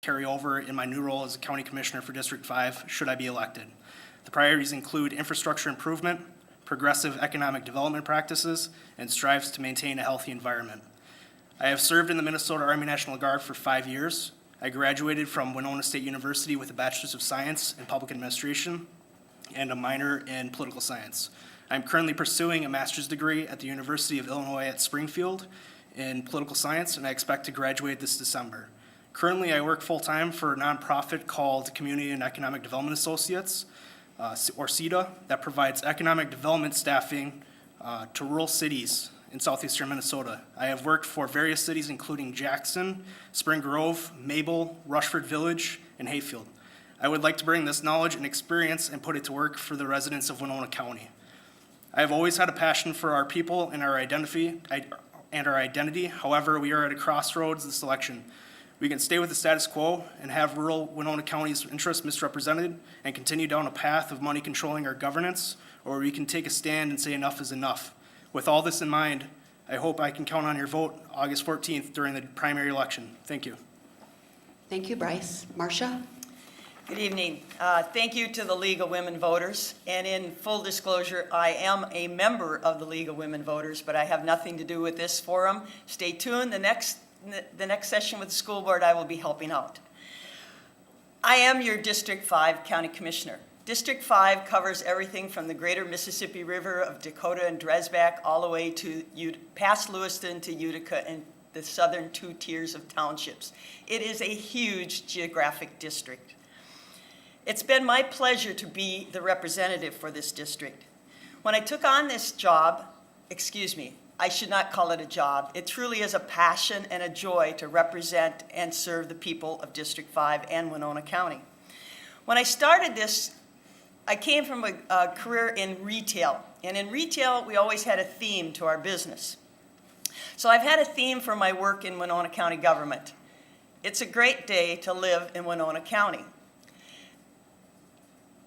carry over in my new role as a county commissioner for District 5, should I be elected. The priorities include infrastructure improvement, progressive economic development practices, and strives to maintain a healthy environment. I have served in the Minnesota Army National Guard for 5 years. I graduated from Winona State University with a Bachelor's of Science in Public Administration and a minor in Political Science. I'm currently pursuing a master's degree at the University of Illinois at Springfield in Political Science, and I expect to graduate this December. Currently, I work full-time for a nonprofit called Community and Economic Development Associates, or CEDA, that provides economic development staffing to rural cities in southeastern Minnesota. I have worked for various cities including Jackson, Spring Grove, Mabel, Rushford Village, and Hayfield. I would like to bring this knowledge and experience and put it to work for the residents of Winona County. I have always had a passion for our people and our identity. However, we are at a crossroads this election. We can stay with the status quo and have rural Winona County's interests misrepresented and continue down a path of money controlling our governance, or we can take a stand and say enough is enough. With all this in mind, I hope I can count on your vote August 14th during the primary election. Thank you. Thank you, Bryce. Marcia? Good evening. Thank you to the League of Women Voters. And in full disclosure, I am a member of the League of Women Voters, but I have nothing to do with this forum. Stay tuned. The next session with the school board, I will be helping out. I am your District 5 County Commissioner. District 5 covers everything from the greater Mississippi River of Dakota and Dresbach all the way to past Lewiston to Utica and the southern 2 tiers of townships. It is a huge geographic district. It's been my pleasure to be the representative for this district. When I took on this job, I should not call it a job. It truly is a passion and a joy to represent and serve the people of District 5 and Winona County. When I started this, I came from a career in retail. And in retail, we always had a theme to our business. So I've had a theme for my work in Winona County government. It's a great day to live in Winona County.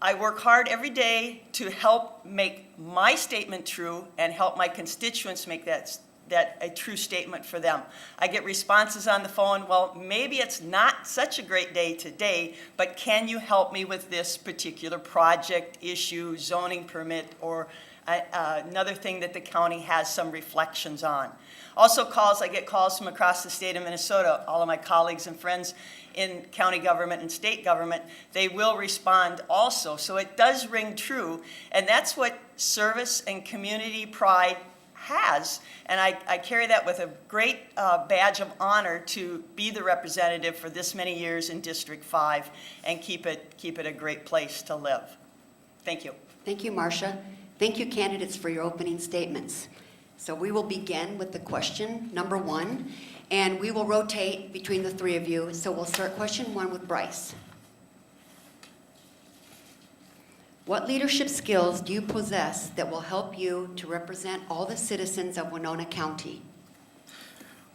I work hard every day to help make my statement true and help my constituents make that a true statement for them. I get responses on the phone, well, maybe it's not such a great day today, but can you help me with this particular project, issue, zoning permit, or another thing that the county has some reflections on. Also I get calls from across the state of Minnesota. All of my colleagues and friends in county government and state government, they will respond also. So it does ring true, and that's what service and community pride has. And I carry that with a great badge of honor to be the representative for this many years in District 5 and keep it a great place to live. Thank you. Thank you, Marcia. Thank you, candidates, for your opening statements. So we will begin with the question number 1, and we will rotate between the 3 of you. So we'll start question 1 with Bryce. What leadership skills do you possess that will help you to represent all the citizens of Winona County?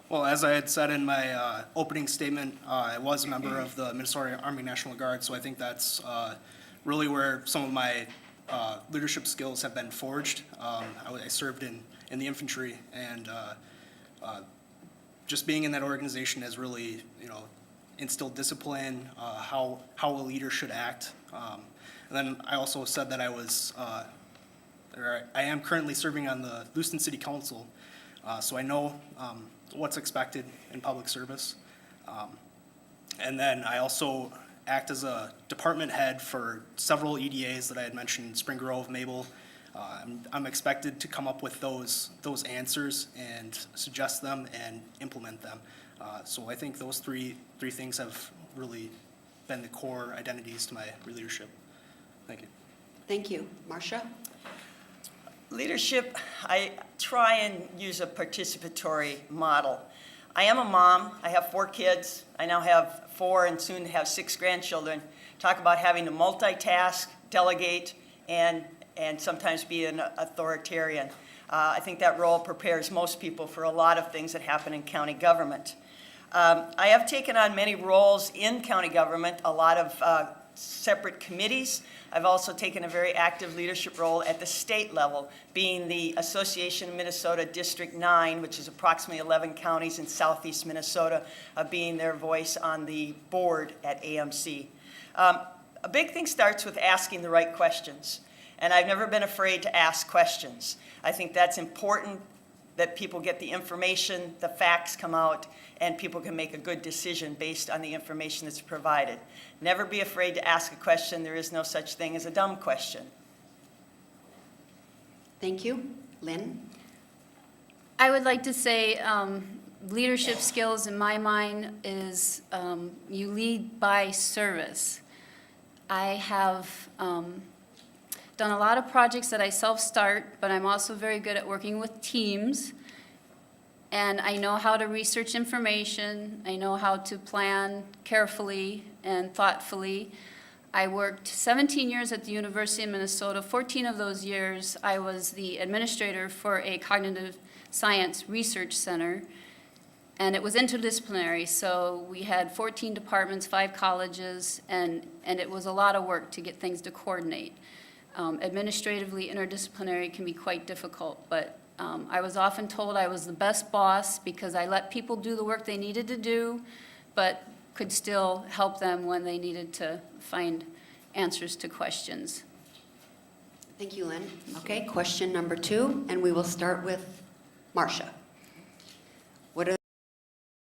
Well, as I had said in my opening statement, I was a member of the Minnesota Army National Guard, so I think that's really where some of my leadership skills have been forged. I served in the infantry, and just being in that organization has really, instilled discipline, how a leader should act. And then I also said that I am currently serving on the Lewiston City Council, so I know what's expected in public service. And then I also act as a department head for several EDAs that I had mentioned, Spring Grove, Mabel. I'm expected to come up with those answers and suggest them and implement them. So I think those three things have really been the core identities to my leadership. Thank you. Thank you. Marcia? Leadership, I try and use a participatory model. I am a mom. I have 4 kids. I now have 4 and soon to have 6 grandchildren. Talk about having to multitask, delegate, and sometimes be an authoritarian. I think that role prepares most people for a lot of things that happen in county government. I have taken on many roles in county government, a lot of separate committees. I've also taken a very active leadership role at the state level, being the Association of Minnesota District 9, which is approximately 11 counties in southeast Minnesota, being their voice on the board at AMC. A big thing starts with asking the right questions, and I've never been afraid to ask questions. I think that's important, that people get the information, the facts come out, and people can make a good decision based on the information that's provided. Never be afraid to ask a question. There is no such thing as a dumb question. Thank you. Lynn? I would like to say leadership skills in my mind is you lead by service. I have done a lot of projects that I self-start, but I'm also very good at working with teams. And I know how to research information. I know how to plan carefully and thoughtfully. I worked 17 years at the University of Minnesota. 14 of those years, I was the administrator for a cognitive science research center. And it was interdisciplinary, so we had 14 departments, 5 colleges, and it was a lot of work to get things to coordinate. Administratively, interdisciplinary can be quite difficult, but I was often told I was the best boss because I let people do the work they needed to do, but could still help them when they needed to find answers to questions. Thank you, Lynn. Okay, question number 2, and we will start with Marcia.